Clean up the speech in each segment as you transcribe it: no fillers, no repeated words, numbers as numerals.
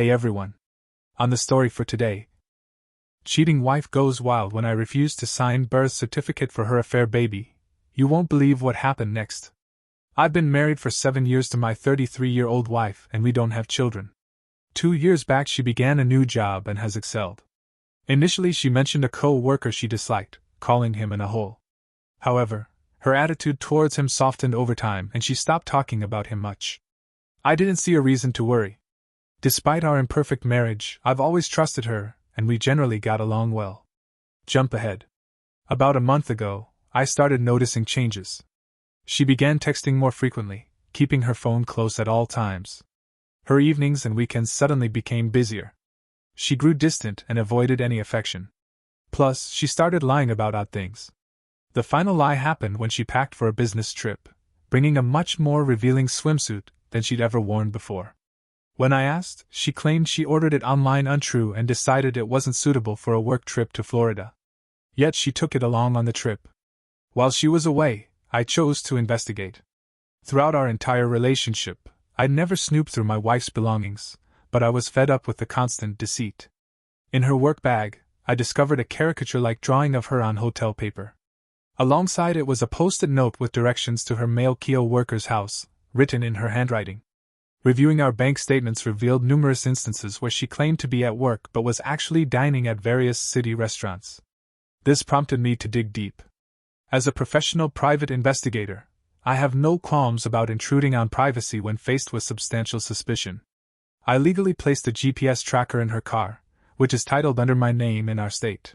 Hey everyone. On the story for today. Cheating wife goes wild when I refuse to sign birth certificate for her affair baby. You won't believe what happened next. I've been married for 7 years to my 33-year-old wife and we don't have children. 2 years back she began a new job and has excelled. Initially she mentioned a co-worker she disliked, calling him an a-hole. However, her attitude towards him softened over time and she stopped talking about him much. I didn't see a reason to worry. Despite our imperfect marriage, I've always trusted her, and we generally got along well. Jump ahead. About a month ago, I started noticing changes. She began texting more frequently, keeping her phone close at all times. Her evenings and weekends suddenly became busier. She grew distant and avoided any affection. Plus, she started lying about odd things. The final lie happened when she packed for a business trip, bringing a much more revealing swimsuit than she'd ever worn before. When I asked, she claimed she ordered it online untrue and decided it wasn't suitable for a work trip to Florida. Yet she took it along on the trip. While she was away, I chose to investigate. Throughout our entire relationship, I'd never snooped through my wife's belongings, but I was fed up with the constant deceit. In her work bag, I discovered a caricature-like drawing of her on hotel paper. Alongside it was a post-it note with directions to her male co-worker's house, written in her handwriting. Reviewing our bank statements revealed numerous instances where she claimed to be at work but was actually dining at various city restaurants. This prompted me to dig deep. As a professional private investigator, I have no qualms about intruding on privacy when faced with substantial suspicion. I legally placed a GPS tracker in her car, which is titled under my name in our state.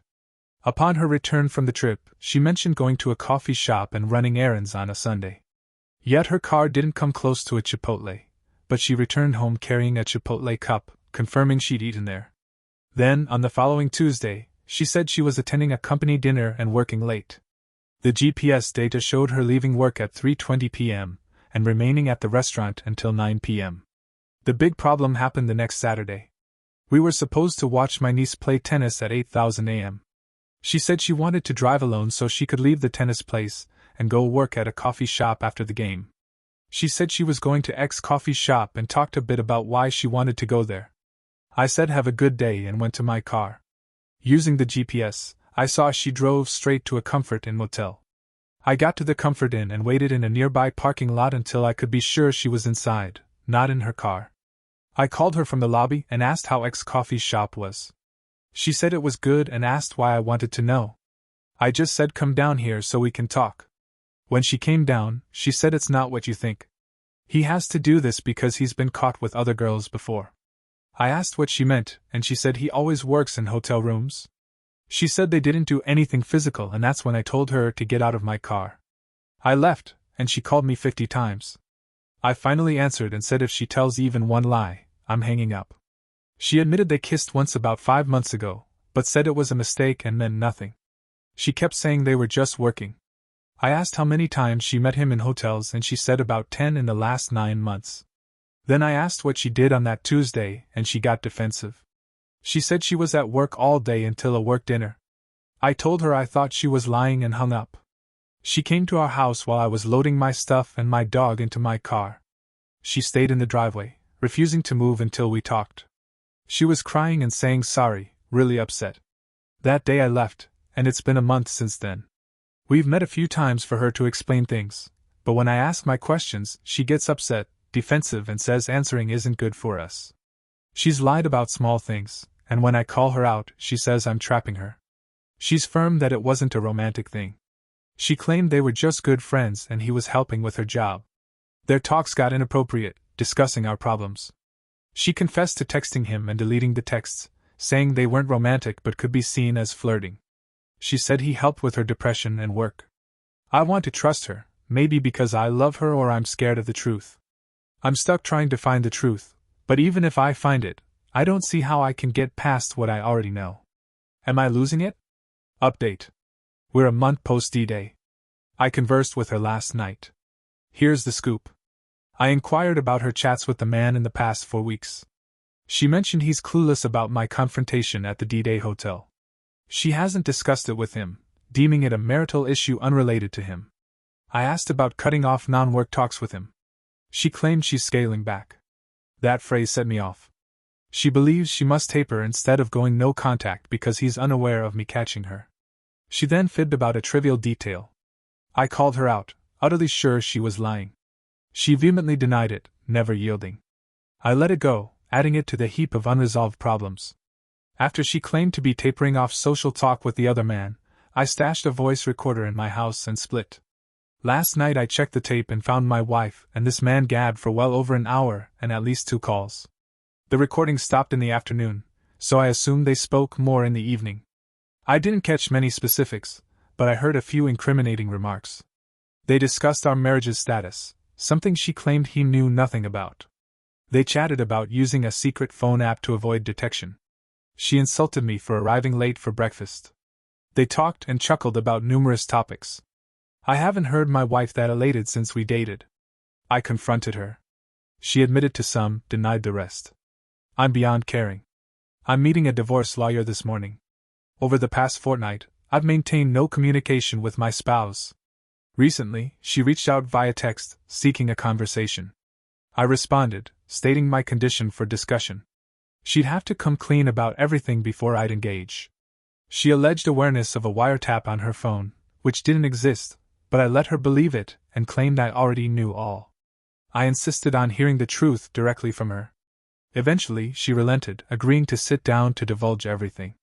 Upon her return from the trip, she mentioned going to a coffee shop and running errands on a Sunday. Yet her car didn't come close to a Chipotle, but she returned home carrying a Chipotle cup, confirming she'd eaten there. Then, on the following Tuesday, she said she was attending a company dinner and working late. The GPS data showed her leaving work at 3:20 p.m. and remaining at the restaurant until 9 p.m. The big problem happened the next Saturday. We were supposed to watch my niece play tennis at 8:00 a.m. She said she wanted to drive alone so she could leave the tennis place and go work at a coffee shop after the game. She said she was going to X coffee shop and talked a bit about why she wanted to go there. I said have a good day and went to my car. Using the GPS, I saw she drove straight to a Comfort Inn motel. I got to the Comfort Inn and waited in a nearby parking lot until I could be sure she was inside, not in her car. I called her from the lobby and asked how X coffee shop was. She said it was good and asked why I wanted to know. I just said come down here so we can talk. When she came down, she said it's not what you think. He has to do this because he's been caught with other girls before. I asked what she meant, and she said he always works in hotel rooms. She said they didn't do anything physical, and that's when I told her to get out of my car. I left, and she called me 50 times. I finally answered and said if she tells even one lie, I'm hanging up. She admitted they kissed once about 5 months ago, but said it was a mistake and meant nothing. She kept saying they were just working. I asked how many times she met him in hotels and she said about 10 in the last 9 months. Then I asked what she did on that Tuesday and she got defensive. She said she was at work all day until a work dinner. I told her I thought she was lying and hung up. She came to our house while I was loading my stuff and my dog into my car. She stayed in the driveway, refusing to move until we talked. She was crying and saying sorry, really upset. That day I left, and it's been a month since then. We've met a few times for her to explain things, but when I ask my questions, she gets upset, defensive and says answering isn't good for us. She's lied about small things, and when I call her out, she says I'm trapping her. She's firm that it wasn't a romantic thing. She claimed they were just good friends and he was helping with her job. Their talks got inappropriate, discussing our problems. She confessed to texting him and deleting the texts, saying they weren't romantic but could be seen as flirting. She said he helped with her depression and work. I want to trust her, maybe because I love her or I'm scared of the truth. I'm stuck trying to find the truth, but even if I find it, I don't see how I can get past what I already know. Am I losing it? Update. We're a month post D-Day. I conversed with her last night. Here's the scoop. I inquired about her chats with the man in the past 4 weeks. She mentioned he's clueless about my confrontation at the D-Day hotel. She hasn't discussed it with him, deeming it a marital issue unrelated to him. I asked about cutting off non-work talks with him. She claimed she's scaling back. That phrase set me off. She believes she must taper instead of going no contact because he's unaware of me catching her. She then fibbed about a trivial detail. I called her out, utterly sure she was lying. She vehemently denied it, never yielding. I let it go, adding it to the heap of unresolved problems. After she claimed to be tapering off social talk with the other man, I stashed a voice recorder in my house and split. Last night I checked the tape and found my wife and this man gabbed for well over an hour and at least 2 calls. The recording stopped in the afternoon, so I assumed they spoke more in the evening. I didn't catch many specifics, but I heard a few incriminating remarks. They discussed our marriage's status, something she claimed he knew nothing about. They chatted about using a secret phone app to avoid detection. She insulted me for arriving late for breakfast. They talked and chuckled about numerous topics. I haven't heard my wife that elated since we dated. I confronted her. She admitted to some, denied the rest. I'm beyond caring. I'm meeting a divorce lawyer this morning. Over the past fortnight, I've maintained no communication with my spouse. Recently, she reached out via text, seeking a conversation. I responded, stating my condition for discussion. She'd have to come clean about everything before I'd engage. She alleged awareness of a wiretap on her phone, which didn't exist, but I let her believe it and claimed I already knew all. I insisted on hearing the truth directly from her. Eventually, she relented, agreeing to sit down to divulge everything.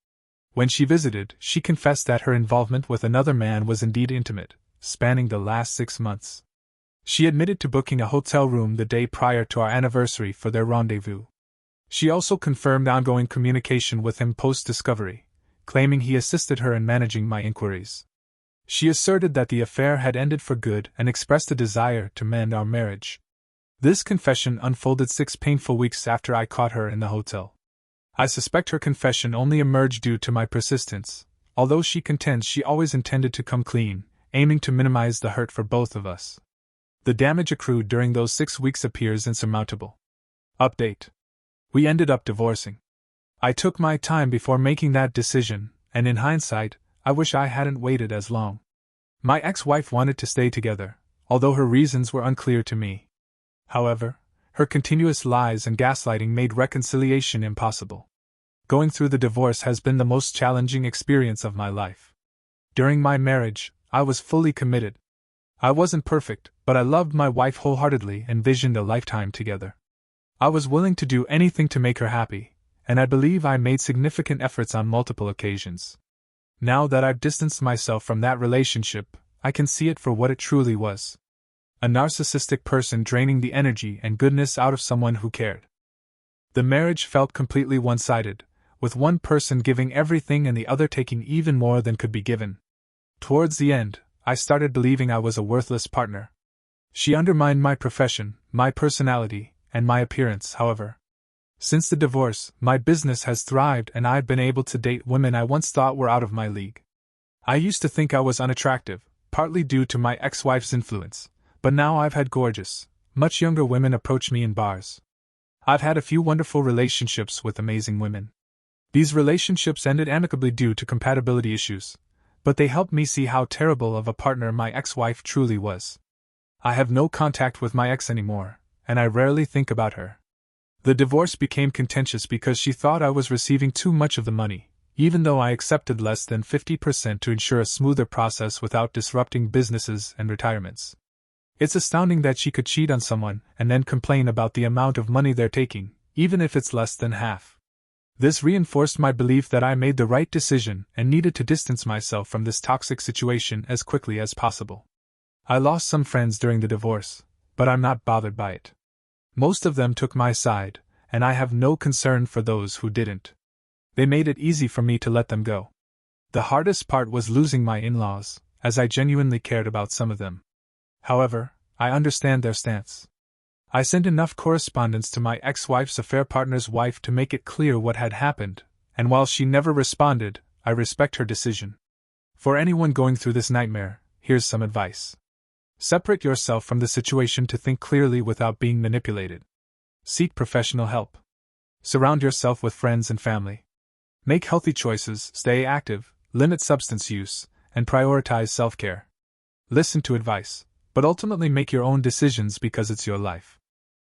When she visited, she confessed that her involvement with another man was indeed intimate, spanning the last 6 months. She admitted to booking a hotel room the day prior to our anniversary for their rendezvous. She also confirmed ongoing communication with him post-discovery, claiming he assisted her in managing my inquiries. She asserted that the affair had ended for good and expressed a desire to mend our marriage. This confession unfolded 6 painful weeks after I caught her in the hotel. I suspect her confession only emerged due to my persistence, although she contends she always intended to come clean, aiming to minimize the hurt for both of us. The damage accrued during those 6 weeks appears insurmountable. Update. We ended up divorcing. I took my time before making that decision, and in hindsight, I wish I hadn't waited as long. My ex-wife wanted to stay together, although her reasons were unclear to me. However, her continuous lies and gaslighting made reconciliation impossible. Going through the divorce has been the most challenging experience of my life. During my marriage, I was fully committed. I wasn't perfect, but I loved my wife wholeheartedly and envisioned a lifetime together. I was willing to do anything to make her happy, and I believe I made significant efforts on multiple occasions. Now that I've distanced myself from that relationship, I can see it for what it truly was. A narcissistic person draining the energy and goodness out of someone who cared. The marriage felt completely one-sided, with one person giving everything and the other taking even more than could be given. Towards the end, I started believing I was a worthless partner. She undermined my profession, my personality, and my appearance, however. Since the divorce, my business has thrived and I've been able to date women I once thought were out of my league. I used to think I was unattractive, partly due to my ex-wife's influence, but now I've had gorgeous, much younger women approach me in bars. I've had a few wonderful relationships with amazing women. These relationships ended amicably due to compatibility issues, but they helped me see how terrible of a partner my ex-wife truly was. I have no contact with my ex anymore, and I rarely think about her. The divorce became contentious because she thought I was receiving too much of the money, even though I accepted less than 50% to ensure a smoother process without disrupting businesses and retirements. It's astounding that she could cheat on someone and then complain about the amount of money they're taking, even if it's less than half. This reinforced my belief that I made the right decision and needed to distance myself from this toxic situation as quickly as possible. I lost some friends during the divorce, but I'm not bothered by it. Most of them took my side, and I have no concern for those who didn't. They made it easy for me to let them go. The hardest part was losing my in-laws, as I genuinely cared about some of them. However, I understand their stance. I sent enough correspondence to my ex-wife's affair partner's wife to make it clear what had happened, and while she never responded, I respect her decision. For anyone going through this nightmare, here's some advice. Separate yourself from the situation to think clearly without being manipulated. Seek professional help. Surround yourself with friends and family. Make healthy choices, stay active, limit substance use, and prioritize self-care. Listen to advice, but ultimately make your own decisions because it's your life.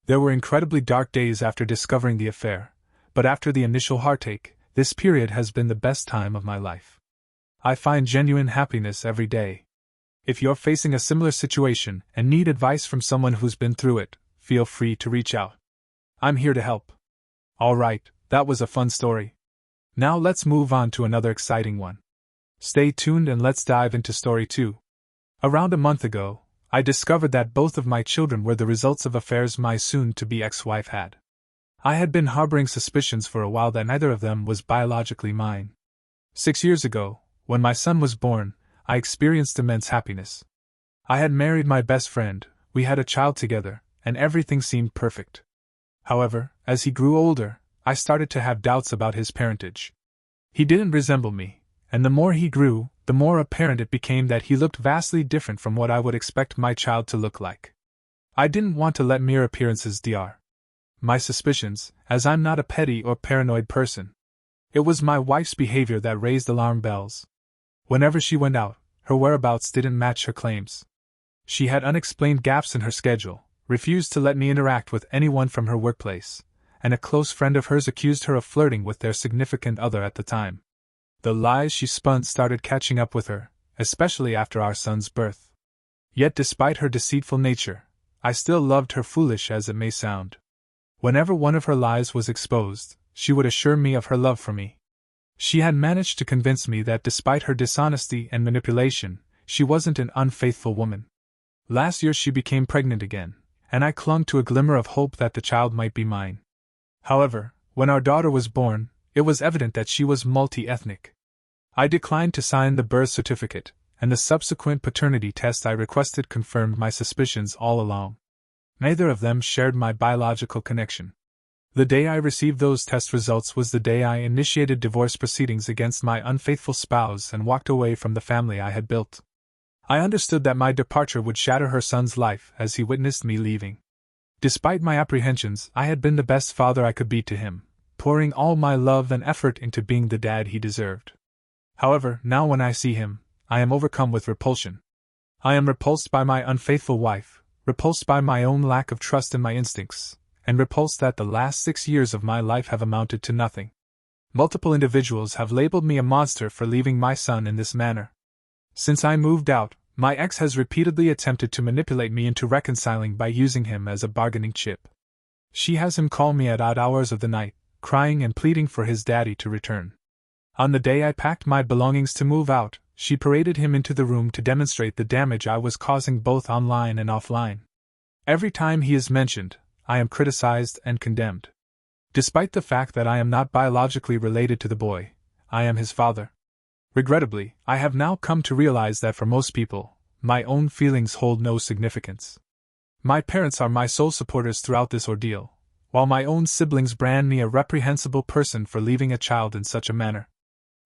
There were incredibly dark days after discovering the affair, but after the initial heartache, this period has been the best time of my life. I find genuine happiness every day. If you're facing a similar situation and need advice from someone who's been through it, feel free to reach out. I'm here to help. Alright, that was a fun story. Now let's move on to another exciting one. Stay tuned and let's dive into story 2. Around a month ago, I discovered that both of my children were the results of affairs my soon-to-be ex-wife had. I had been harboring suspicions for a while that neither of them was biologically mine. 6 years ago, when my son was born, I experienced immense happiness. I had married my best friend, we had a child together, and everything seemed perfect. However, as he grew older, I started to have doubts about his parentage. He didn't resemble me, and the more he grew, the more apparent it became that he looked vastly different from what I would expect my child to look like. I didn't want to let mere appearances dr my suspicions, as I'm not a petty or paranoid person. It was my wife's behavior that raised alarm bells. Whenever she went out, her whereabouts didn't match her claims. She had unexplained gaps in her schedule, refused to let me interact with anyone from her workplace, and a close friend of hers accused her of flirting with their significant other at the time. The lies she spun started catching up with her, especially after our son's birth. Yet despite her deceitful nature, I still loved her, foolish as it may sound. Whenever one of her lies was exposed, she would assure me of her love for me. She had managed to convince me that despite her dishonesty and manipulation, she wasn't an unfaithful woman. Last year she became pregnant again, and I clung to a glimmer of hope that the child might be mine. However, when our daughter was born, it was evident that she was multi-ethnic. I declined to sign the birth certificate, and the subsequent paternity test I requested confirmed my suspicions all along. Neither of them shared my biological connection. The day I received those test results was the day I initiated divorce proceedings against my unfaithful spouse and walked away from the family I had built. I understood that my departure would shatter her son's life as he witnessed me leaving. Despite my apprehensions, I had been the best father I could be to him, pouring all my love and effort into being the dad he deserved. However, now when I see him, I am overcome with repulsion. I am repulsed by my unfaithful wife, repulsed by my own lack of trust in my instincts, and repulsed that the last 6 years of my life have amounted to nothing. Multiple individuals have labeled me a monster for leaving my son in this manner. Since I moved out, my ex has repeatedly attempted to manipulate me into reconciling by using him as a bargaining chip. She has him call me at odd hours of the night, crying and pleading for his daddy to return. On the day I packed my belongings to move out, she paraded him into the room to demonstrate the damage I was causing both online and offline. Every time he is mentioned, I am criticized and condemned. Despite the fact that I am not biologically related to the boy, I am his father. Regrettably, I have now come to realize that for most people, my own feelings hold no significance. My parents are my sole supporters throughout this ordeal, while my own siblings brand me a reprehensible person for leaving a child in such a manner.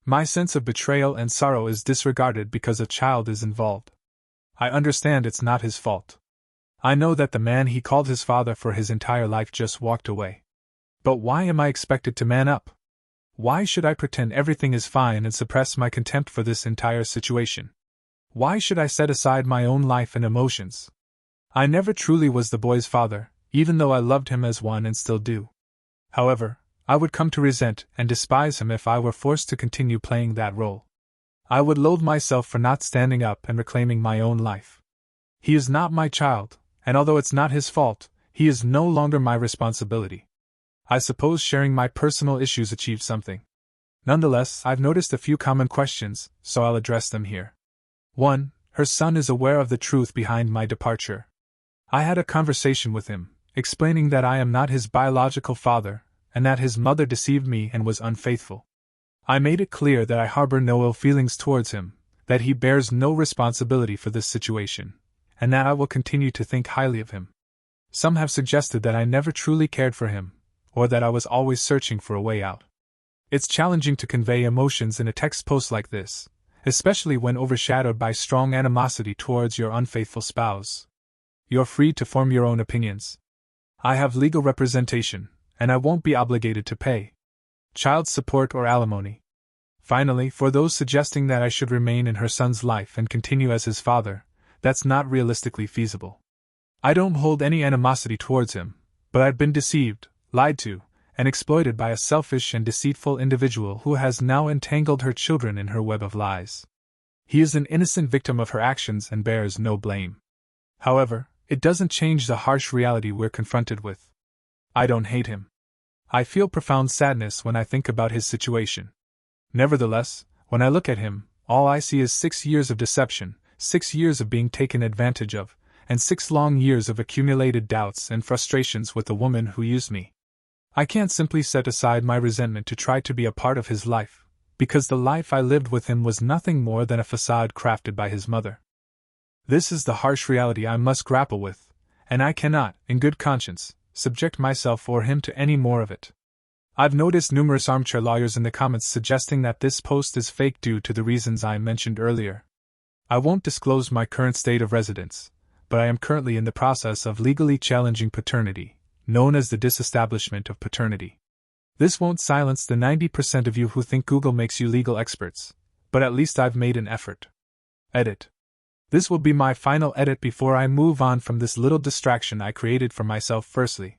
My sense of betrayal and sorrow is disregarded because a child is involved. I understand it's not his fault. I know that the man he called his father for his entire life just walked away. But why am I expected to man up? Why should I pretend everything is fine and suppress my contempt for this entire situation? Why should I set aside my own life and emotions? I never truly was the boy's father, even though I loved him as one and still do. However, I would come to resent and despise him if I were forced to continue playing that role. I would loathe myself for not standing up and reclaiming my own life. He is not my child, and although it's not his fault, he is no longer my responsibility. I suppose sharing my personal issues achieved something. Nonetheless, I've noticed a few common questions, so I'll address them here. 1. Her son is aware of the truth behind my departure. I had a conversation with him, explaining that I am not his biological father, and that his mother deceived me and was unfaithful. I made it clear that I harbor no ill feelings towards him, that he bears no responsibility for this situation, and that I will continue to think highly of him. Some have suggested that I never truly cared for him, or that I was always searching for a way out. It's challenging to convey emotions in a text post like this, especially when overshadowed by strong animosity towards your unfaithful spouse. You're free to form your own opinions. I have legal representation, and I won't be obligated to pay child support or alimony. Finally, for those suggesting that I should remain in her son's life and continue as his father, that's not realistically feasible. I don't hold any animosity towards him, but I've been deceived, lied to, and exploited by a selfish and deceitful individual who has now entangled her children in her web of lies. He is an innocent victim of her actions and bears no blame. However, it doesn't change the harsh reality we're confronted with. I don't hate him. I feel profound sadness when I think about his situation. Nevertheless, when I look at him, all I see is 6 years of deception, 6 years of being taken advantage of, and 6 long years of accumulated doubts and frustrations with the woman who used me. I can't simply set aside my resentment to try to be a part of his life, because the life I lived with him was nothing more than a facade crafted by his mother. This is the harsh reality I must grapple with, and I cannot, in good conscience, subject myself or him to any more of it. I've noticed numerous armchair lawyers in the comments suggesting that this post is fake due to the reasons I mentioned earlier. I won't disclose my current state of residence, but I am currently in the process of legally challenging paternity, known as the disestablishment of paternity. This won't silence the 90% of you who think Google makes you legal experts, but at least I've made an effort. Edit. This will be my final edit before I move on from this little distraction I created for myself. Firstly,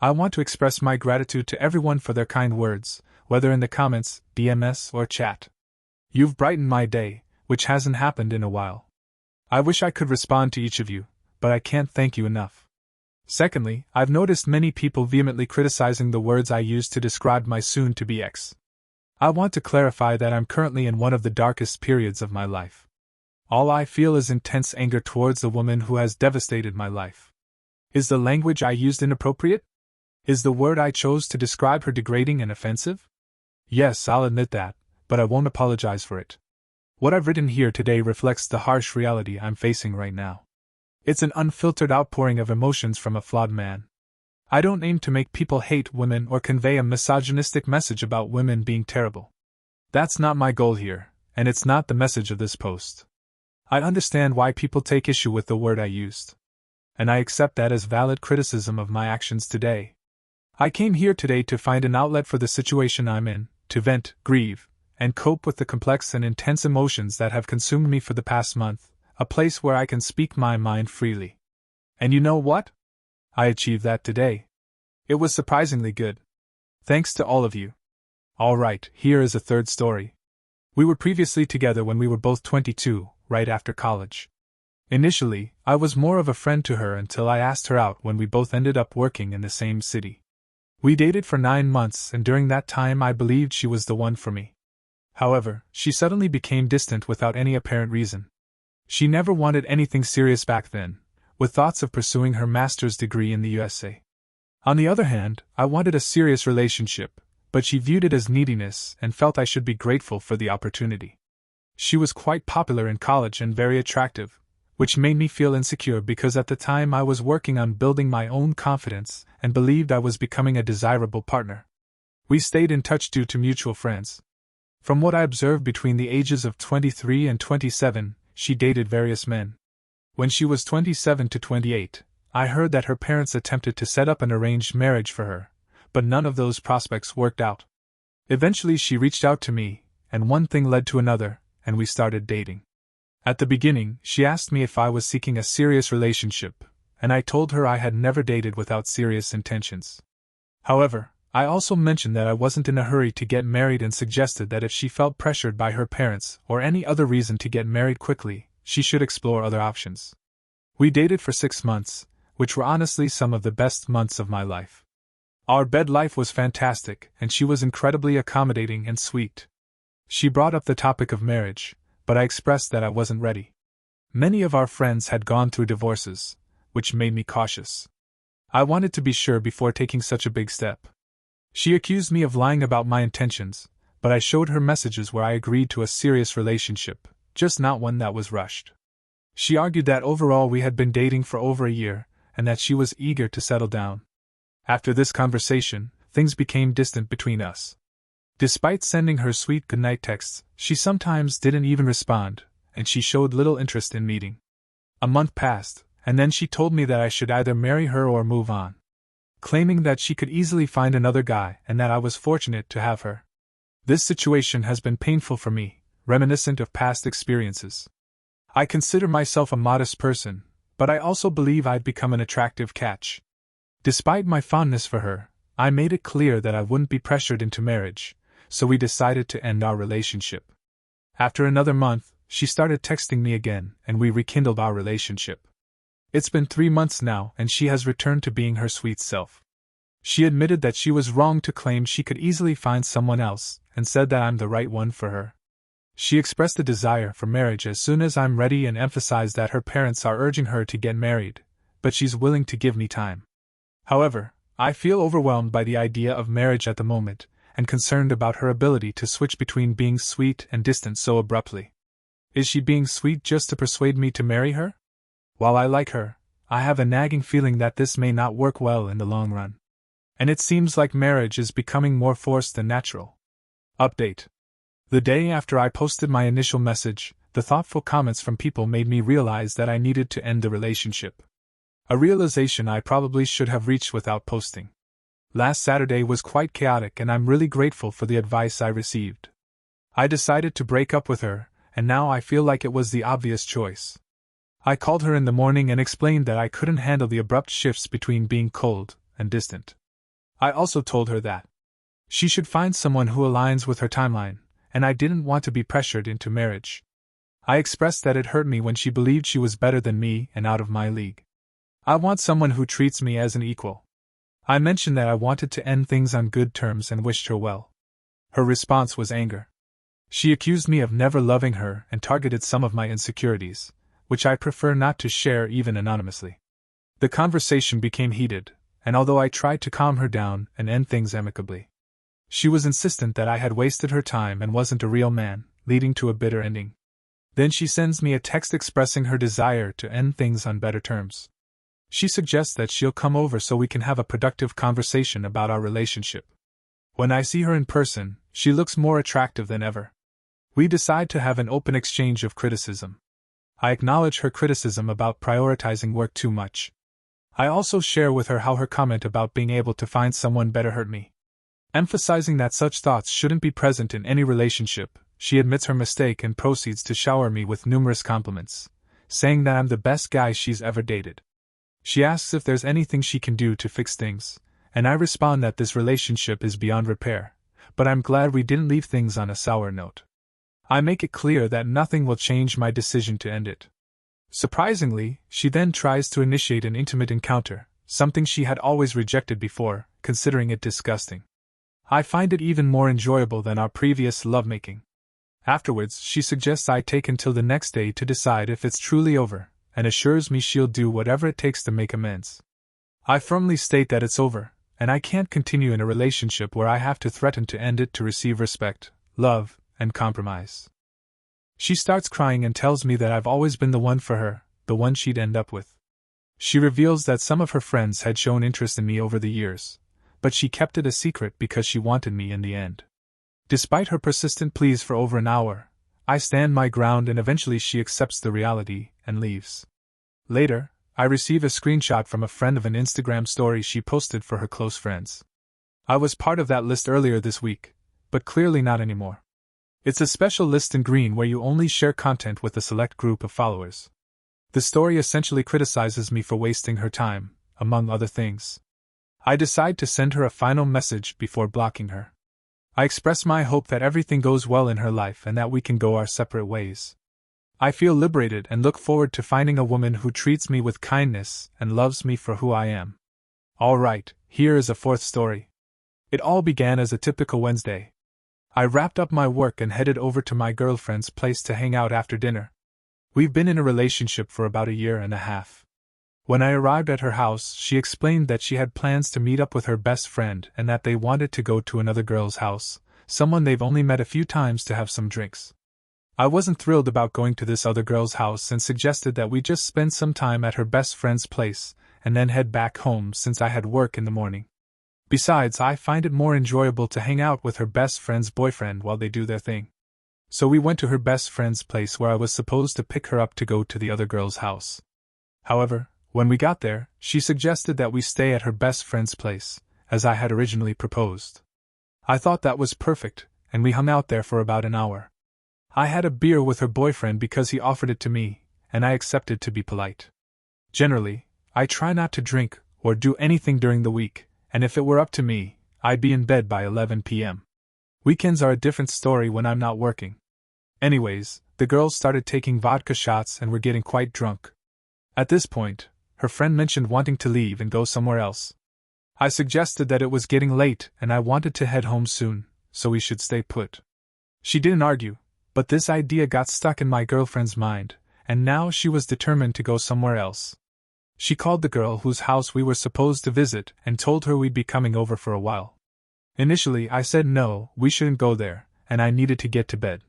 I want to express my gratitude to everyone for their kind words, whether in the comments, DMs, or chat. You've brightened my day, which hasn't happened in a while. I wish I could respond to each of you, but I can't thank you enough. Secondly, I've noticed many people vehemently criticizing the words I used to describe my soon-to-be ex. I want to clarify that I'm currently in one of the darkest periods of my life. All I feel is intense anger towards the woman who has devastated my life. Is the language I used inappropriate? Is the word I chose to describe her degrading and offensive? Yes, I'll admit that, but I won't apologize for it. What I've written here today reflects the harsh reality I'm facing right now. It's an unfiltered outpouring of emotions from a flawed man. I don't aim to make people hate women or convey a misogynistic message about women being terrible. That's not my goal here, and it's not the message of this post. I understand why people take issue with the word I used. And I accept that as valid criticism of my actions today. I came here today to find an outlet for the situation I'm in, to vent, grieve, and cope with the complex and intense emotions that have consumed me for the past month, a place where I can speak my mind freely. And you know what? I achieved that today. It was surprisingly good. Thanks to all of you. Alright, here is a third story. We were previously together when we were both 22, right after college. Initially, I was more of a friend to her until I asked her out when we both ended up working in the same city. We dated for 9 months, and during that time I believed she was the one for me. However, she suddenly became distant without any apparent reason. She never wanted anything serious back then, with thoughts of pursuing her master's degree in the USA. On the other hand, I wanted a serious relationship, but she viewed it as neediness and felt I should be grateful for the opportunity. She was quite popular in college and very attractive, which made me feel insecure because at the time I was working on building my own confidence and believed I was becoming a desirable partner. We stayed in touch due to mutual friends. From what I observed between the ages of 23 and 27, she dated various men. When she was 27 to 28, I heard that her parents attempted to set up an arranged marriage for her, but none of those prospects worked out. Eventually she reached out to me, and one thing led to another, and we started dating. At the beginning, she asked me if I was seeking a serious relationship, and I told her I had never dated without serious intentions. However, I also mentioned that I wasn't in a hurry to get married and suggested that if she felt pressured by her parents or any other reason to get married quickly, she should explore other options. We dated for 6 months, which were honestly some of the best months of my life. Our bed life was fantastic, and she was incredibly accommodating and sweet. She brought up the topic of marriage, but I expressed that I wasn't ready. Many of our friends had gone through divorces, which made me cautious. I wanted to be sure before taking such a big step. She accused me of lying about my intentions, but I showed her messages where I agreed to a serious relationship, just not one that was rushed. She argued that overall we had been dating for over a year, and that she was eager to settle down. After this conversation, things became distant between us. Despite sending her sweet goodnight texts, she sometimes didn't even respond, and she showed little interest in meeting. A month passed, and then she told me that I should either marry her or move on, claiming that she could easily find another guy and that I was fortunate to have her. This situation has been painful for me, reminiscent of past experiences. I consider myself a modest person, but I also believe I'd become an attractive catch. Despite my fondness for her, I made it clear that I wouldn't be pressured into marriage, so we decided to end our relationship. After another month, she started texting me again, and we rekindled our relationship. It's been 3 months now, and she has returned to being her sweet self. She admitted that she was wrong to claim she could easily find someone else, and said that I'm the right one for her. She expressed a desire for marriage as soon as I'm ready and emphasized that her parents are urging her to get married, but she's willing to give me time. However, I feel overwhelmed by the idea of marriage at the moment, and concerned about her ability to switch between being sweet and distant so abruptly. Is she being sweet just to persuade me to marry her? While I like her, I have a nagging feeling that this may not work well in the long run. And it seems like marriage is becoming more forced than natural. Update. The day after I posted my initial message, the thoughtful comments from people made me realize that I needed to end the relationship. A realization I probably should have reached without posting. Last Saturday was quite chaotic, and I'm really grateful for the advice I received. I decided to break up with her, and now I feel like it was the obvious choice. I called her in the morning and explained that I couldn't handle the abrupt shifts between being cold and distant. I also told her that she should find someone who aligns with her timeline, and I didn't want to be pressured into marriage. I expressed that it hurt me when she believed she was better than me and out of my league. I want someone who treats me as an equal. I mentioned that I wanted to end things on good terms and wished her well. Her response was anger. She accused me of never loving her and targeted some of my insecurities, which I prefer not to share even anonymously. The conversation became heated, and although I tried to calm her down and end things amicably, she was insistent that I had wasted her time and wasn't a real man, leading to a bitter ending. Then she sends me a text expressing her desire to end things on better terms. She suggests that she'll come over so we can have a productive conversation about our relationship. When I see her in person, she looks more attractive than ever. We decide to have an open exchange of criticism. I acknowledge her criticism about prioritizing work too much. I also share with her how her comment about being able to find someone better hurt me. Emphasizing that such thoughts shouldn't be present in any relationship, she admits her mistake and proceeds to shower me with numerous compliments, saying that I'm the best guy she's ever dated. She asks if there's anything she can do to fix things, and I respond that this relationship is beyond repair, but I'm glad we didn't leave things on a sour note. I make it clear that nothing will change my decision to end it. Surprisingly, she then tries to initiate an intimate encounter, something she had always rejected before, considering it disgusting. I find it even more enjoyable than our previous lovemaking. Afterwards, she suggests I take until the next day to decide if it's truly over, and assures me she'll do whatever it takes to make amends. I firmly state that it's over, and I can't continue in a relationship where I have to threaten to end it to receive respect, love, and compromise. She starts crying and tells me that I've always been the one for her, the one she'd end up with. She reveals that some of her friends had shown interest in me over the years, but she kept it a secret because she wanted me in the end. Despite her persistent pleas for over an hour, I stand my ground and eventually she accepts the reality and leaves. Later, I receive a screenshot from a friend of an Instagram story she posted for her close friends. I was part of that list earlier this week, but clearly not anymore. It's a special list in green where you only share content with a select group of followers. The story essentially criticizes me for wasting her time, among other things. I decide to send her a final message before blocking her. I express my hope that everything goes well in her life and that we can go our separate ways. I feel liberated and look forward to finding a woman who treats me with kindness and loves me for who I am. Alright, here is a fourth story. It all began as a typical Wednesday. I wrapped up my work and headed over to my girlfriend's place to hang out after dinner. We've been in a relationship for about 1.5 years. When I arrived at her house, she explained that she had plans to meet up with her best friend and that they wanted to go to another girl's house, someone they've only met a few times, to have some drinks. I wasn't thrilled about going to this other girl's house and suggested that we just spend some time at her best friend's place and then head back home since I had work in the morning. Besides, I find it more enjoyable to hang out with her best friend's boyfriend while they do their thing. So we went to her best friend's place where I was supposed to pick her up to go to the other girl's house. However, when we got there, she suggested that we stay at her best friend's place, as I had originally proposed. I thought that was perfect, and we hung out there for about an hour. I had a beer with her boyfriend because he offered it to me, and I accepted to be polite. Generally, I try not to drink or do anything during the week, and if it were up to me, I'd be in bed by 11 p.m. Weekends are a different story when I'm not working. Anyways, the girls started taking vodka shots and were getting quite drunk. At this point, her friend mentioned wanting to leave and go somewhere else. I suggested that it was getting late and I wanted to head home soon, so we should stay put. She didn't argue, but this idea got stuck in my girlfriend's mind, and now she was determined to go somewhere else. She called the girl whose house we were supposed to visit and told her we'd be coming over for a while. Initially, I said no, we shouldn't go there, and I needed to get to bed.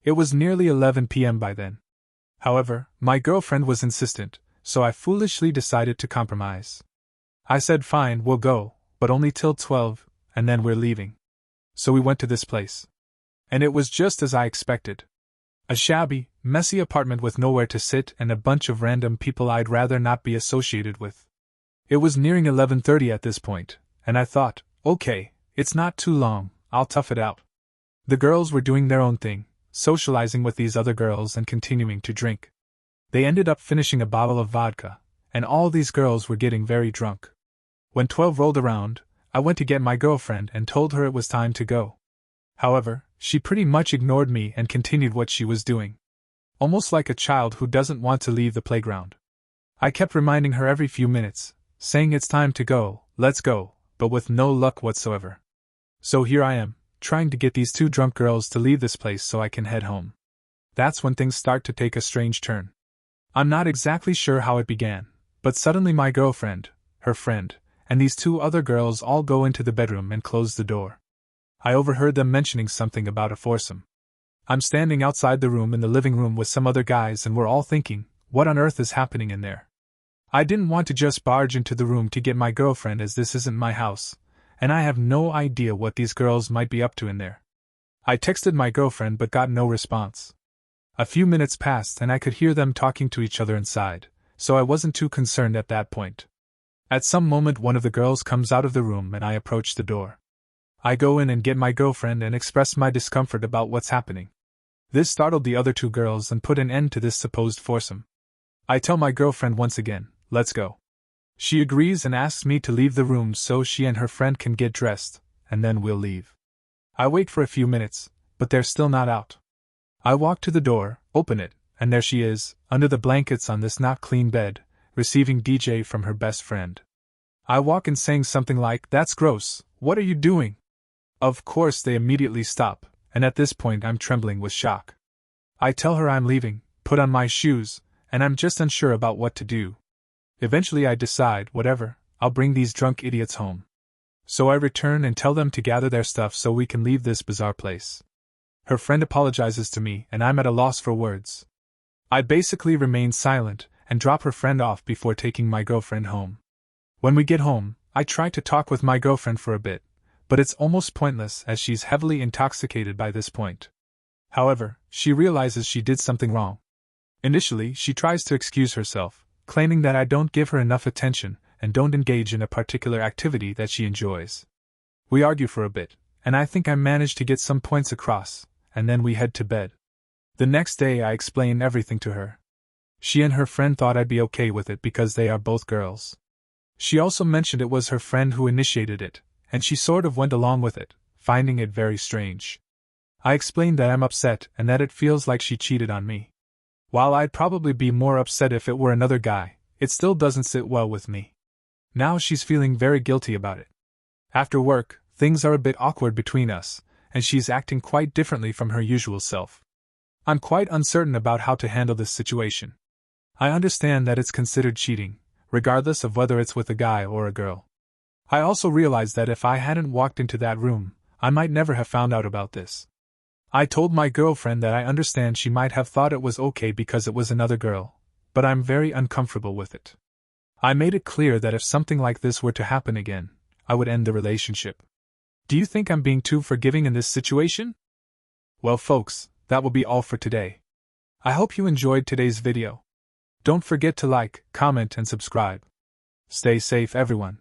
It was nearly 11 p.m. by then. However, my girlfriend was insistent, so I foolishly decided to compromise. I said fine, we'll go, but only till 12, and then we're leaving. So we went to this place. And it was just as I expected. A shabby, messy apartment with nowhere to sit and a bunch of random people I'd rather not be associated with. It was nearing 11:30 at this point, and I thought, okay, it's not too long, I'll tough it out. The girls were doing their own thing, socializing with these other girls and continuing to drink. They ended up finishing a bottle of vodka, and all these girls were getting very drunk. When 12 rolled around, I went to get my girlfriend and told her it was time to go. However, she pretty much ignored me and continued what she was doing. Almost like a child who doesn't want to leave the playground. I kept reminding her every few minutes, saying it's time to go, let's go, but with no luck whatsoever. So here I am, trying to get these two drunk girls to leave this place so I can head home. That's when things start to take a strange turn. I'm not exactly sure how it began, but suddenly my girlfriend, her friend, and these two other girls all go into the bedroom and close the door. I overheard them mentioning something about a foursome. I'm standing outside the room in the living room with some other guys and we're all thinking, what on earth is happening in there? I didn't want to just barge into the room to get my girlfriend as this isn't my house, and I have no idea what these girls might be up to in there. I texted my girlfriend but got no response. A few minutes passed and I could hear them talking to each other inside, so I wasn't too concerned at that point. At some moment one of the girls comes out of the room and I approach the door. I go in and get my girlfriend and express my discomfort about what's happening. This startled the other two girls and put an end to this supposed foursome. I tell my girlfriend once again, let's go. She agrees and asks me to leave the room so she and her friend can get dressed, and then we'll leave. I wait for a few minutes, but they're still not out. I walk to the door, open it, and there she is, under the blankets on this not clean bed, receiving DJ from her best friend. I walk in saying something like, that's gross, what are you doing? Of course they immediately stop, and at this point I'm trembling with shock. I tell her I'm leaving, put on my shoes, and I'm just unsure about what to do. Eventually I decide, whatever, I'll bring these drunk idiots home. So I return and tell them to gather their stuff so we can leave this bizarre place. Her friend apologizes to me and I'm at a loss for words. I basically remain silent and drop her friend off before taking my girlfriend home. When we get home, I try to talk with my girlfriend for a bit, but it's almost pointless as she's heavily intoxicated by this point. However, she realizes she did something wrong. Initially, she tries to excuse herself, claiming that I don't give her enough attention and don't engage in a particular activity that she enjoys. We argue for a bit, and I think I manage to get some points across, and then we head to bed. The next day I explain everything to her. She and her friend thought I'd be okay with it because they are both girls. She also mentioned it was her friend who initiated it, and she sort of went along with it, finding it very strange. I explained that I'm upset and that it feels like she cheated on me. While I'd probably be more upset if it were another guy, it still doesn't sit well with me. Now she's feeling very guilty about it. After work, things are a bit awkward between us, and she's acting quite differently from her usual self. I'm quite uncertain about how to handle this situation. I understand that it's considered cheating, regardless of whether it's with a guy or a girl. I also realize that if I hadn't walked into that room, I might never have found out about this. I told my girlfriend that I understand she might have thought it was okay because it was another girl, but I'm very uncomfortable with it. I made it clear that if something like this were to happen again, I would end the relationship. Do you think I'm being too forgiving in this situation? Well folks, that will be all for today. I hope you enjoyed today's video. Don't forget to like, comment and subscribe. Stay safe everyone.